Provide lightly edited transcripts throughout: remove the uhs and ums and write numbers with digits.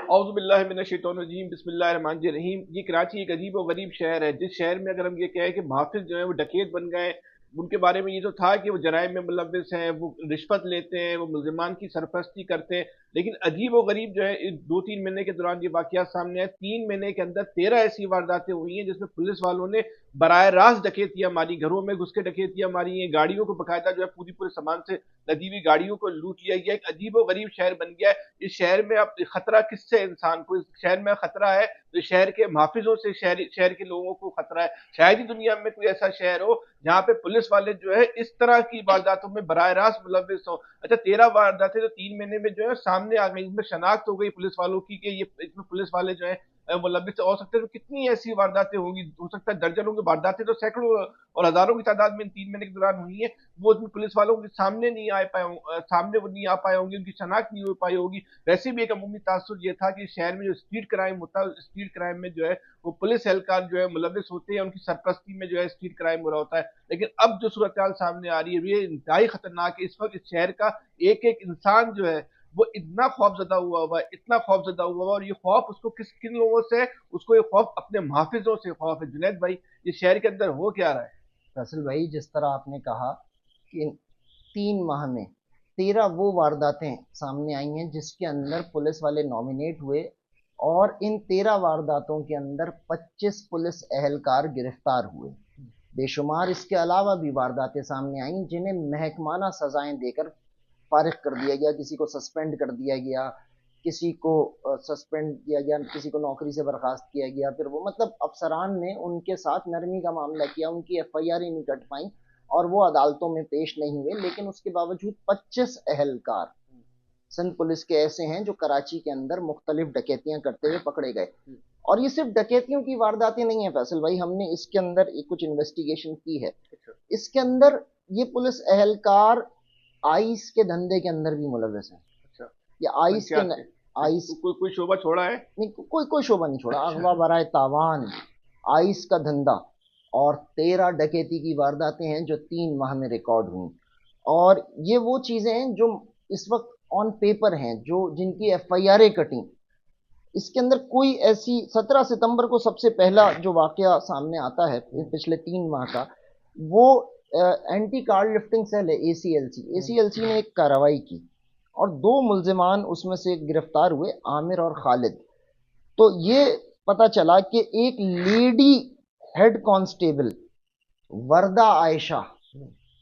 اعوذ باللہ من الشیطان الرجیم، بسم اللہ الرحمن الرحیم۔ یہ کراچی ایک عجیب و غریب شہر ہے، جس شہر میں اگر ہم یہ کہیں کہ محافظ جو ہیں وہ ڈکیت بن گئے، ان کے بارے میں یہ تو تھا کہ وہ جرائم میں ملوث ہیں، وہ رشوت لیتے ہیں، وہ ملزمان کی سرپرستی کرتے ہیں، لیکن عجیب و غریب جو ہے اس 2-3 مہینے کے دوران یہ واقعات سامنے آئے۔ 3 مہینے کے اندر 13 ایسی وارداتیں ہوئی ہیں جس میں پولیس والوں نے براہ راست ڈکیتیاں ماری، گھروں میں گھس کے ڈکیتیاں ماری ہیں، گاڑیوں کو باقاعدہ جو ہے پورے سامان سے لدی ہوئی گاڑیوں کو لوٹ لیا گیا۔ ایک عجیب و غریب شہر بن گیا ہے۔ اس شہر میں اب خطرہ کس سے انسان کو؟ اس شہر میں خطرہ ہے تو شہر کے محافظوں سے، شہر کے لوگوں کو خطرہ ہے۔ شاید ہی دنیا میں کوئی ایسا شہر ہو جہاں پہ پولیس والے جو ہے اس طرح کی وارداتوں میں براہ راست ملوث ہوں۔ اچھا 13 وارداتیں تو 3 مہینے میں جو ہے سامنے آ گئی، اس میں شناخت ہو گئی پولیس والوں کی کہ یہ اس میں پولیس والے جو ہیں ملوث ہو سکتے ہیں۔ کتنی ایسی وارداتیں ہوں گی؟ ہو سکتا ہے درجنوں کی وارداتیں تو سینکڑوں اور ہزاروں کی تعداد میں ان 3 مہینے کے دوران ہوئی ہیں، وہ اس میں پولیس والوں کے سامنے نہیں آ پائے سامنے وہ نہیں آ پائے ہوں گے، ان کی شناخت نہیں ہو پائی ہوگی۔ ویسے بھی ایک عمومی تاثر یہ تھا کہ شہر میں جو اسٹریٹ کرائم ہوتا ہے، اسٹریٹ کرائم میں جو ہے وہ پولیس اہلکار جو ہے ملوث ہوتے ہیں، ان کی سرپرستی میں جو ہے اسٹریٹ کرائم ہو رہا ہوتا ہے۔ لیکن اب جو صورتحال سامنے آ رہی ہے یہ انتہائی خطرناک ہے۔ اس وقت اس شہر کا ایک ایک انسان جو ہے وہ اتنا خوف زدہ ہوا ہوا ہے، اتنا خوف زدہ ہوا ہوا، اور یہ خوف اس کو کن لوگوں سے؟ اس کو یہ خوف اپنے محافظوں سے خوف ہے۔ جنید بھائی، یہ شہر کے اندر ہو کیا رہا ہے؟ فیصل بھائی، جس طرح آپ نے کہا کہ 3 ماہ میں 13 وہ وارداتیں سامنے آئی ہیں جس کے اندر پولیس والے نامینیٹ ہوئے، اور ان 13 وارداتوں کے اندر 25 پولیس اہلکار گرفتار ہوئے۔ بے شمار اس کے علاوہ بھی وارداتیں سامنے آئیں جنہیں محکمانہ سزائیں دے کر فارغ کر دیا گیا، کسی کو سسپینڈ کر دیا گیا، کسی کو سسپینڈ کیا گیا، کسی کو نوکری سے برخاست کیا گیا۔ پھر وہ مطلب افسران نے ان کے ساتھ نرمی کا معاملہ کیا، ان کی ایف آئی آر نہیں کٹ پائیں اور وہ عدالتوں میں پیش نہیں ہوئے، لیکن اس کے باوجود 25 اہلکار سندھ پولیس کے ایسے ہیں جو کراچی کے اندر مختلف ڈکیتیاں کرتے ہوئے پکڑے گئے۔ اور یہ صرف ڈکیتیوں کی وارداتیں نہیں ہیں فیصل بھائی، ہم نے اس کے اندر کچھ انویسٹیگیشن کی ہے۔ اس کے اندر یہ پولیس اہلکار آئس کے دھندے کے اندر بھی ملوث ہیں۔ یہ آئس کے آئس کوئی شعبہ چھوڑا ہے؟ نہیں، کوئی شعبہ نہیں چھوڑا۔ اغوا برائے تاوان، آئس کا دھندا، اور 13 ڈکیتی کی وارداتیں ہیں جو 3 ماہ میں ریکارڈ ہوئیں۔ اور یہ وہ چیزیں ہیں جو اس وقت آن پیپر ہیں، جن کی ایف آئی آریں کٹیں۔ اس کے اندر کوئی ایسی 17 ستمبر کو سب سے پہلا جو واقعہ سامنے آتا ہے پچھلے 3 ماہ کا، وہ اینٹی کار لفٹنگ سیل ہے، اے سی ایل سی نے ایک کارروائی کی اور 2 ملزمان اس میں سے گرفتار ہوئے، عامر اور خالد۔ تو یہ پتہ چلا کہ ایک لیڈی ہیڈ کانسٹیبل وردہ عائشہ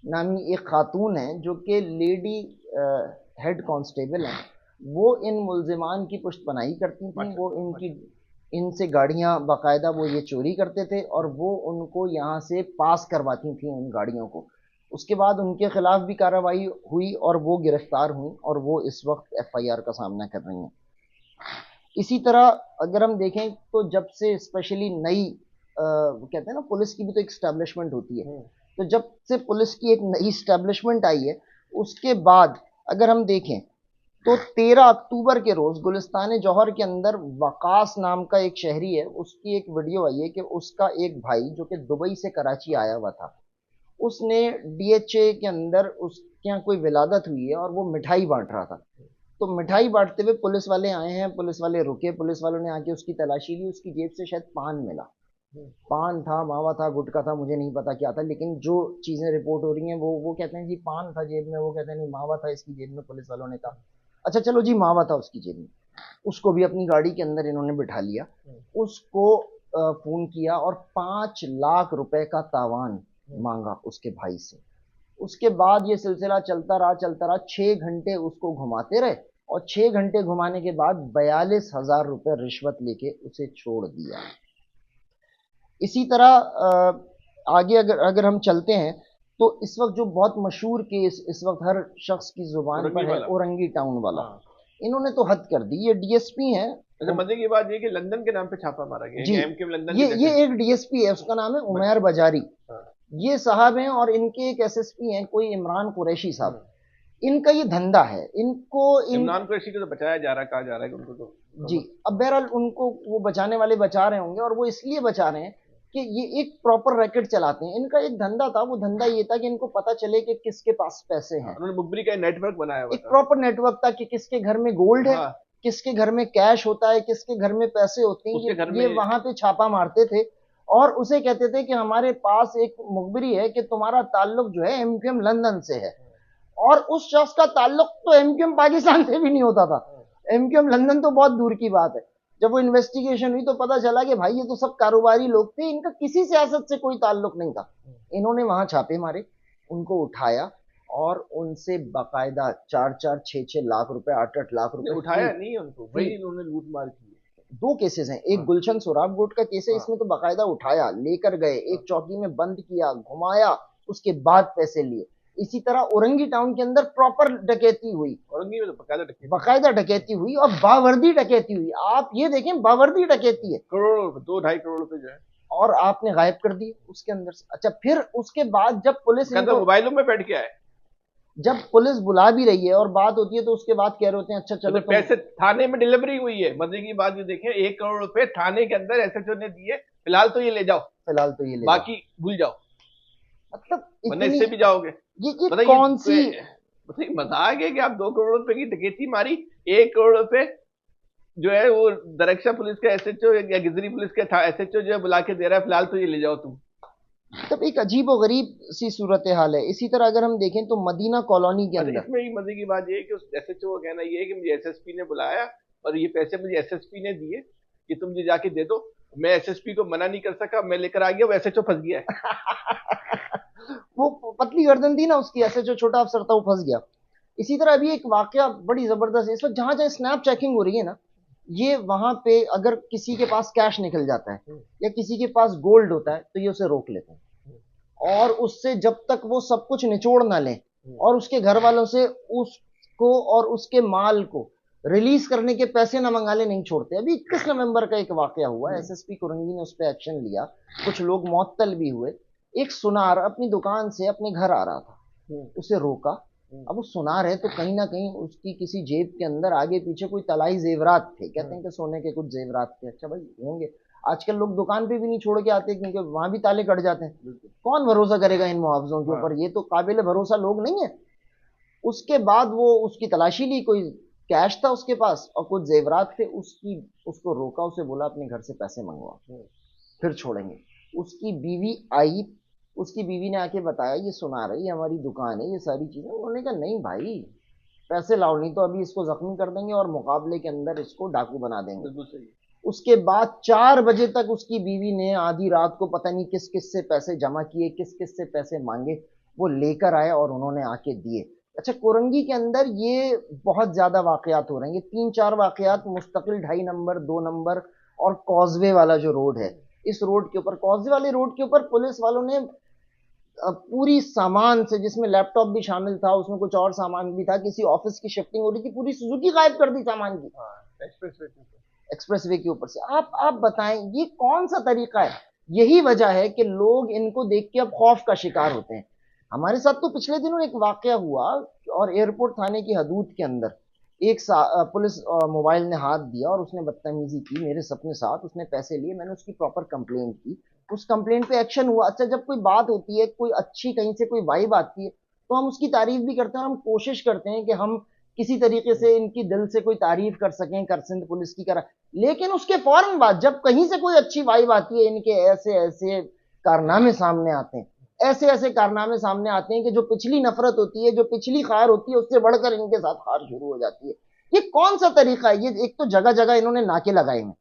نامی ایک خاتون ہے جو کہ لیڈی ہیڈ کانسٹیبل ہیں، وہ ان ملزمان کی پشت پناہی کرتی تھیں۔ وہ ان سے گاڑیاں باقاعدہ وہ یہ چوری کرتے تھے اور وہ ان کو یہاں سے پاس کرواتی تھیں ان گاڑیوں کو۔ اس کے بعد ان کے خلاف بھی کارروائی ہوئی اور وہ گرفتار ہوئیں اور وہ اس وقت ایف آئی آر کا سامنا کر رہی ہیں۔ اسی طرح اگر ہم دیکھیں تو جب سے اسپیشلی نئی کہتے ہیں نا پولیس کی بھی تو ایک اسٹیبلشمنٹ ہوتی ہے، تو جب سے پولیس کی ایک نئی اسٹیبلشمنٹ آئی ہے اس کے بعد اگر ہم دیکھیں تو 13 اکتوبر کے روز گلستان جوہر کے اندر وقاص نام کا ایک شہری ہے، اس کی ایک ویڈیو آئی ہے کہ اس کا ایک بھائی جو کہ دبئی سے کراچی آیا ہوا تھا، اس نے ڈی ایچ اے کے اندر اس کے یہاں کوئی ولادت ہوئی ہے اور وہ مٹھائی بانٹ رہا تھا۔ تو مٹھائی بانٹتے ہوئے پولیس والے آئے ہیں، پولیس والے رکے، پولیس والوں نے آ کے اس کی تلاشی لی، اس کی جیب سے شاید پان ملا، پان تھا، ماوا تھا، گٹکا تھا، مجھے نہیں پتا کیا تھا، لیکن جو چیزیں رپورٹ ہو رہی ہیں وہ کہتے ہیں جی پان تھا جیب میں، وہ کہتے ہیں نہیں ماوا تھا اس کی جیب میں۔ پولیس والوں نے کہا اچھا چلو جی ماوا تھا اس کی جیب میں، اس کو بھی اپنی گاڑی کے اندر انہوں نے بٹھا لیا، اس کو فون کیا اور 5 لاکھ روپے کا تاوان مانگا اس کے بھائی سے۔ اس کے بعد یہ سلسلہ چلتا رہا 6 گھنٹے اس کو گھماتے رہے، اور 6 گھنٹے گھمانے کے بعد 42,000 روپے رشوت لے کے اسے چھوڑ دیا۔ اسی طرح آگے اگر ہم چلتے ہیں تو اس وقت جو بہت مشہور کیس اس وقت ہر شخص کی زبان پر ہے، اورنگی ٹاؤن والا، انہوں نے تو حد کر دی۔ یہ ڈی ایس پی ہیں، مزے کی بات یہ کہ لندن کے نام پہ چھاپا مارا گیا جی، یہ ایک ڈی ایس پی ہے، اس کا نام ہے عمیر بجاری۔ یہ صاحب ہیں اور ان کے ایک ایس ایس پی ہیں کوئی عمران قریشی صاحب، ان کا یہ دھندا ہے، ان کو عمران قریشی کو تو بچایا جا رہا ہے، کہا جا رہا ہے کہ ان کو تو جی، اب بہرحال ان کو وہ بچانے والے بچا رہے ہوں گے، اور وہ اس لیے بچا رہے ہیں کہ یہ ایک پراپر ریکٹ چلاتے ہیں۔ ان کا ایک دھندا تھا، وہ دھندا یہ تھا کہ ان کو پتا چلے کہ کس کے پاس پیسے ہیں، انہوں نے مخبری کا نیٹ ورک بنایا ہوا ایک پراپر نیٹ ورک تھا کہ کس کے گھر میں گولڈ ہے کس کے گھر میں کیش ہوتا ہے، کس کے گھر میں پیسے ہوتے ہیں، یہ وہاں پہ چھاپا مارتے تھے اور اسے کہتے تھے کہ ہمارے پاس ایک مخبری ہے کہ تمہارا تعلق جو ہے ایم کیو ایم لندن سے ہے، اور اس شخص کا تعلق تو ایم کیو ایم پاکستان سے بھی نہیں ہوتا تھا، ایم کیو ایم لندن تو بہت دور کی بات ہے۔ جب وہ انویسٹیگیشن ہوئی تو پتا چلا کہ بھائی یہ تو سب کاروباری لوگ تھے، ان کا کسی سیاست سے کوئی تعلق نہیں تھا۔ انہوں نے وہاں چھاپے مارے، ان کو اٹھایا اور ان سے باقاعدہ 4-4 6-6 لاکھ روپے 8-8 لاکھ روپے اٹھایا نہیں ان کو، وہی انہوں نے لوٹ مار کی۔ 2 کیسز ہیں، ایک گلشن سوراب گوٹ کا کیس ہے، اس میں تو باقاعدہ اٹھایا، لے کر گئے، ایک چوکی میں بند کیا، گھمایا، اس کے بعد پیسے لیے۔ اسی طرح اورنگی ٹاؤن کے اندر پراپر ڈکیتی ہوئی، اورنگی میں تو باقاعدہ ڈکیتی ہوئی اور باوردی ڈکیتی ہوئی۔ آپ یہ دیکھیں باوردی ڈکیتی ہے، کروڑ 2-2.5 کروڑ روپے جو ہے، اور آپ نے غائب کر دی اس کے اندر سے۔ اچھا پھر اس کے بعد جب پولیس موبائلوں میں بیٹھ کے آئے، جب پولیس بلا بھی رہی ہے اور بات ہوتی ہے تو اس کے بعد کہہ رہے ہوتے ہیں اچھا چلو پیسے تھانے میں ڈلیوری ہوئی ہے، مزے کی بات یہ دیکھیں 1 کروڑ روپے تھانے کے اندر ایس ایچ او نے دیے، فی الحال تو یہ لے جاؤ، فی الحال تو یہ لے باقی بھول جاؤ، مطلب اس سے بھی جاؤ گے۔ یہ کون سی مذاق ہے کہ آپ 2 کروڑ روپے کی ڈکیتی ماری، 1 کروڑ روپے جو ہے وہ درخشا پولیس کا ایس ایچ او یا گزری پولیس کا ایس ایچ او جو ہے بلا کے دے رہا ہے، فی الحال تو یہ لے جاؤ تم۔ تب ایک عجیب و غریب سی صورتحال ہے۔ اسی طرح اگر ہم دیکھیں تو مدینہ کالونی کے اندر اس میں مزے کی بات یہ ہے کہ ایس ایچ او کا کہنا یہ ہے کہ مجھے ایس ایس پی نے بلایا اور یہ پیسے مجھے ایس ایس پی نے دیے کہ تم مجھے جا کے دے دو، میں ایس ایس پی کو منع نہیں کر سکا، میں لے کر آ گیا، وہ ایس ایچ او پھنس گیا ہے۔ وہ پتلی گردن تھی نا اس کی، ایس ایچ او چھوٹا افسر تھا، وہ پھنس گیا۔ اسی طرح ابھی ایک واقعہ بڑی زبردست ہے، اس وقت جہاں جہاں اسنیپ چیکنگ ہو رہی ہے نا، یہ وہاں پہ اگر کسی کے پاس کیش نکل جاتا ہے یا کسی کے پاس گولڈ ہوتا ہے تو یہ اسے روک لیتے ہیں، اور اس سے جب تک وہ سب کچھ نچوڑ نہ لیں اور اس کے گھر والوں سے اس کو اور اس کے مال کو ریلیز کرنے کے پیسے نہ منگا لے نہیں چھوڑتے۔ ابھی 21 نومبر کا ایک واقعہ ہوا، ایس ایس پی کورنگی نے اس پہ ایکشن لیا، کچھ لوگ معطل بھی ہوئے۔ ایک سنار اپنی دکان سے اپنے گھر آ رہا تھا، اسے روکا۔ اب وہ سنار ہے تو کہیں نہ کہیں اس کی کسی جیب کے اندر آگے پیچھے کوئی طلائی زیورات تھے، کہتے ہیں کہ سونے کے کچھ زیورات تھے۔ اچھا بھائی ہوں گے، آج کل لوگ دکان پہ بھی نہیں چھوڑ کے آتے کیونکہ وہاں بھی تالے کٹ جاتے ہیں، کون بھروسہ کرے گا ان محافظوں کے اوپر، یہ تو قابل بھروسہ لوگ نہیں ہیں۔ اس کے بعد وہ اس کی تلاشی لی، کوئی کیش تھا اس کے پاس اور کچھ زیورات تھے، اس کو روکا، اسے بولا اپنے گھر سے پیسے منگوا پھر چھوڑیں گے۔ اس کی بیوی آئی، اس کی بیوی نے آ کے بتایا یہ سنا رہی ہماری دکان ہے، یہ ساری چیزیں۔ انہوں نے کہا نہیں بھائی پیسے لاؤ، نہیں تو ابھی اس کو زخمی کر دیں گے اور مقابلے کے اندر اس کو ڈاکو بنا دیں گے۔ اس کے بعد 4 بجے تک اس کی بیوی نے آدھی رات کو پتہ نہیں کس کس سے پیسے جمع کیے، کس کس سے پیسے مانگے، وہ لے کر آئے اور انہوں نے آ کے دیے۔ اچھا کورنگی کے اندر یہ بہت زیادہ واقعات ہو رہے ہیں، یہ 3-4 واقعات مستقل 2.5 نمبر 2 نمبر اور کازوے والا جو روڈ ہے، اس روڈ کے اوپر، کازوے والے روڈ کے اوپر پولیس والوں نے پوری سامان سے، جس میں لیپ ٹاپ بھی شامل تھا، اس میں کچھ اور سامان بھی تھا، کسی آفس کی شفٹنگ ہو رہی تھی، پوری سوزوکی غائب کر دی سامان کی ایکسپریس وے کے اوپر سے۔ آپ بتائیں یہ کون سا طریقہ ہے؟ یہی وجہ ہے کہ لوگ ان کو دیکھ کے اب خوف کا شکار ہوتے ہیں۔ ہمارے ساتھ تو پچھلے دنوں ایک واقعہ ہوا اور ایئرپورٹ تھانے کی حدود کے اندر ایک پولیس موبائل نے ہاتھ دیا اور اس نے بدتمیزی کی میرے اپنے ساتھ، اس نے پیسے لیے، میں نے اس کی پراپر کمپلینٹ کی، اس کمپلینٹ پہ ایکشن ہوا۔ اچھا جب کوئی بات ہوتی ہے، کوئی اچھی کہیں سے کوئی وائب آتی ہے تو ہم اس کی تعریف بھی کرتے ہیں اور ہم کوشش کرتے ہیں کہ ہم کسی طریقے سے ان کی دل سے کوئی تعریف کر سکیں، کر سندھ پولیس کی کرا، لیکن اس کے فوراً بعد جب کہیں سے کوئی اچھی وائب آتی ہے، ان کے ایسے ایسے کارنامے سامنے آتے ہیں، ایسے ایسے کارنامے سامنے آتے ہیں کہ جو پچھلی نفرت ہوتی ہے، جو پچھلی خار ہوتی ہے، اس سے بڑھ کر ان کے ساتھ خار شروع ہو جاتی ہے۔ یہ کون سا طریقہ ہے؟ یہ ایک تو جگہ جگہ انہوں نے ناکے لگائے ہیں۔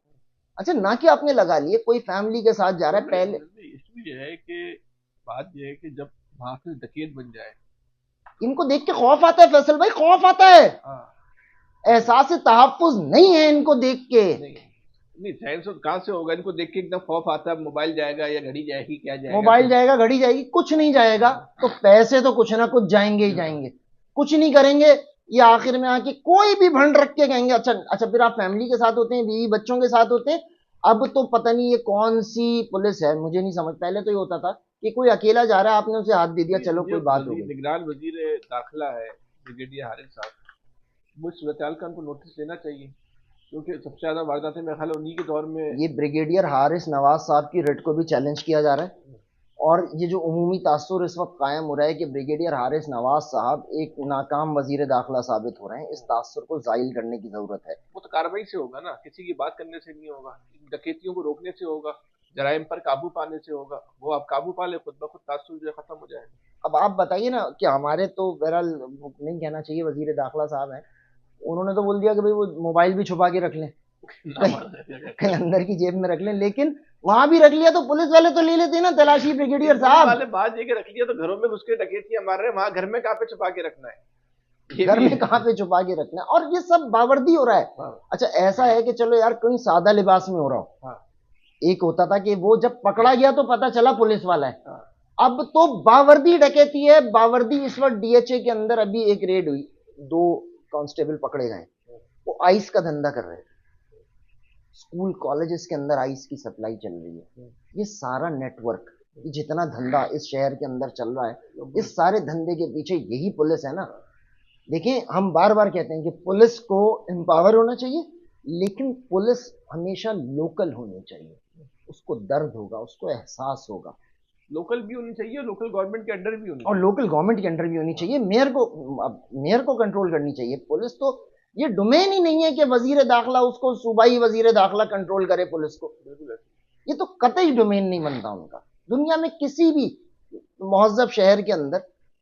اچھا ناکے آپ نے لگا لیے، کوئی فیملی کے ساتھ جا رہا ہے، پہلے اس میں یہ ہے کہ بات یہ ہے کہ جب محافظ ڈکیت بن جائے، ان کو دیکھ کے خوف آتا ہے فیصل بھائی، خوف آتا ہے، احساس تحفظ نہیں ہے ان کو دیکھ کے۔ نہیں سائنس کہاں سے ہوگا، ان کو دیکھ کے ایک دم خوف آتا ہے، موبائل جائے گا یا گھڑی جائے گی، کیا جائے گا، موبائل جائے گا، گھڑی جائے گی، کچھ نہیں جائے گا تو پیسے تو کچھ نہ کچھ جائیں گے ہی جائیں گے، کچھ نہیں کریں گے، یا آخر میں آ کے کوئی بھی بھنڈ رکھ کے کہیں گے اچھا پھر آپ فیملی کے ساتھ ہوتے ہیں، بیوی بچوں کے ساتھ ہوتے ہیں۔ اب تو پتہ نہیں یہ کون سی پولیس ہے، مجھے نہیں سمجھ، پہلے تو یہ ہوتا تھا کہ کوئی اکیلا جا رہا ہے، آپ نے اسے ہاتھ دے دیا، چلو کوئی بات ہو گئی۔ نگران وزیر داخلہ ہے بریگیڈیئر حارث صاحب، وہ صورتحال کا ان کو نوٹس لینا چاہیے، کیونکہ سب سے زیادہ وارداتیں میرے خیال انہی کے دور میں۔ یہ بریگیڈیئر حارث نواز صاحب کی ریٹ کو بھی چیلنج کیا جا رہا ہے اور یہ جو عمومی تاثر اس وقت قائم ہو رہا ہے کہ بریگیڈیئر حارث نواز صاحب ایک ناکام وزیر داخلہ ثابت ہو رہے ہیں، اس تاثر کو زائل کرنے کی ضرورت ہے۔ وہ تو کارروائی سے ہوگا نا، کسی کی بات کرنے سے نہیں ہوگا، ڈکیتیوں کو روکنے سے ہوگا، جرائم پر قابو پانے سے ہوگا۔ وہ آپ قابو پا لیں، خود بخود تاثر جو ہے ختم ہو جائے گا۔ اب آپ بتائیے نا کہ ہمارے تو بہرحال نہیں کہنا چاہیے، وزیر داخلہ صاحب ہیں، انہوں نے تو بول دیا کہ بھئی وہ موبائل بھی چھپا کے رکھ لیں، کہیں اندر کی جیب میں رکھ لیں، لیکن وہاں بھی رکھ لیا تو پولیس والے تو لے لیتے ہیں نا تلاشی بریگیڈیئر صاحب۔ والے بات یہ کہ رکھ لیا تو گھروں میں گھس کے ڈکیتیاں مار رہے ہیں، وہاں گھر میں کہاں پہ چھپا کے رکھنا ہے؟ گھر میں کہاں پہ چھپا کے رکھنا ہے؟ اور یہ سب باوردی ہو رہا ہے۔ اچھا ایسا ہے کہ چلو یار کوئی سادہ لباس میں ہو رہا ہو، ایک ہوتا تھا کہ وہ جب پکڑا گیا تو پتا چلا پولیس والا ہے، اب تو باوردی ڈکیتی ہے، باوردی۔ اس وقت ڈی ایچ اے کے اندر ابھی ایک ریڈ ہوئی، 2 کانسٹیبل پکڑے گئے، وہ آئس کا دھندا کر رہے تھے، اسکول کالجز کے اندر آئس کی سپلائی چل رہی ہے۔ یہ سارا نیٹ ورک، یہ جتنا دھندا اس شہر کے اندر چل رہا ہے، اس سارے دھندے کے پیچھے یہی پولیس ہے نا۔ دیکھیں ہم بار بار کہتے ہیں کہ پولیس کو امپاور ہونا چاہیے، لیکن پولیس ہمیشہ لوکل ہونی چاہیے، اس کو درد ہوگا، اس کو احساس ہوگا، لوکل بھی ہونی چاہیے، لوکل گورنمنٹ کے انڈر بھی ہونی اور لوکل گورنمنٹ کے انڈر بھی ہونی چاہیے۔ میئر کو کنٹرول کرنی چاہیے پولیس، تو یہ ڈومین ہی نہیں ہے کہ وزیر داخلہ اس کو صوبائی وزیر داخلہ کنٹرول کرے پولیس کو، یہ تو قطعی ڈومین نہیں بنتا ان کا۔ دنیا میں کسی بھی مہذب شہر کے اندر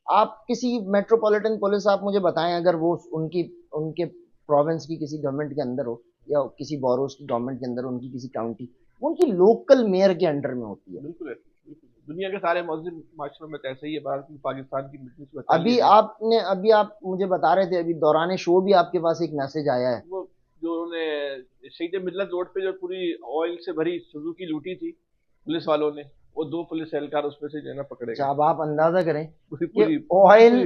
آپ کسی میٹروپولیٹن پولیس آپ مجھے بتائیں، اگر وہ ان کے پروونس کی کسی گورنمنٹ کے اندر ہو یا کسی بوروز کی گورنمنٹ کے اندر، ان کی کسی کاؤنٹی، ان کی لوکل میئر کے انڈر میں ہوتی ہے۔ بالکل دنیا کے سارے مہذب معاشروں میں ایسا ہی ہے، پاکستان کی ابھی آپ مجھے بتا رہے تھے، ابھی دوران شو بھی آپ کے پاس ایک میسج آیا ہے، وہ جو انہوں نے شہید ملت روڈ پہ جو پوری آئل سے بھری سوزوکی لوٹی تھی پولیس والوں نے، وہ 2 پولیس اہلکار اس میں سے جو ہے نا پکڑے گئے۔ اب آپ اندازہ کریں کہ آئل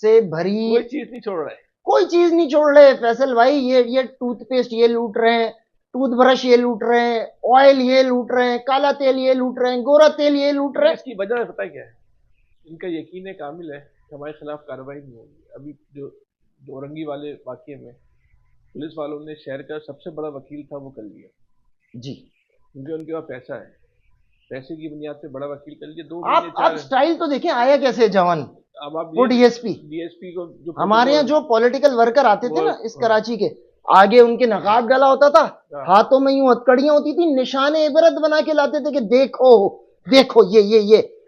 سے بھری کوئی چیز نہیں چھوڑ رہے، کوئی چیز نہیں چھوڑ رہے فیصل بھائی۔ یہ ٹوتھ پیسٹ یہ لوٹ رہے ہیں، ٹوتھ برش یہ لوٹ رہے ہیں، آئل یہ لوٹ رہے ہیں، کالا تیل یہ لوٹ رہے ہیں، گورا تیل یہ لوٹ رہے ہیں۔ اس کی وجہ پتہ کیا ہے؟ ان کا یقین کامل ہے کہ ہمارے خلاف کارروائی نہیں ہوگی۔ ابھی جو دورنگی والے واقعے میں پولیس والوں نے شہر کا سب سے بڑا وکیل تھا وہ کر لیا جی، کیونکہ ان کے پاس پیسہ ہے، پیسے کی بنیاد سے بڑا وکیل کر لیا۔ 2 آپ سٹائل تو دیکھیں آیا کیسے جوان، اب آپ وہ ڈی ایس پی کو ہمارے یہاں جو پولیٹیکل ورکر آتے تھے نا اس کراچی کے، آگے ان کے نقاب ڈالا ہوتا تھا، ہاتھوں میں یوں ہتکڑیاں ہوتی تھی، نشان عبرت بنا کے لاتے تھے کہ دیکھو دیکھو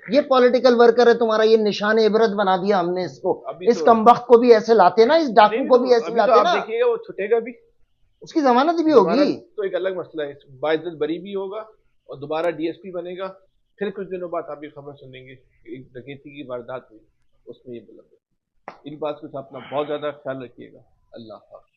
یہ پولیٹیکل ورکر ہے تمہارا، یہ نشان عبرت بنا دیا ہم نے اس کو، اس کمبخت کو بھی ایسے لاتے نا، اس ڈاکو کو بھی ایسے لاتے نا۔ دیکھیے گا وہ چھٹے گا بھی، اس کی ضمانت بھی ہوگی تو ایک الگ مسئلہ ہے، باعزت بری بھی ہوگا اور دوبارہ ڈی ایس پی بنے گا۔ پھر کچھ دنوں بعد آپ یہ خبر سنیں گے کہ ایک ڈکیتی کی واردات ہوئی، اس میں یہ بلند ہے۔ ان بات کو اپنا بہت زیادہ خیال رکھیے گا۔ اللہ حافظ۔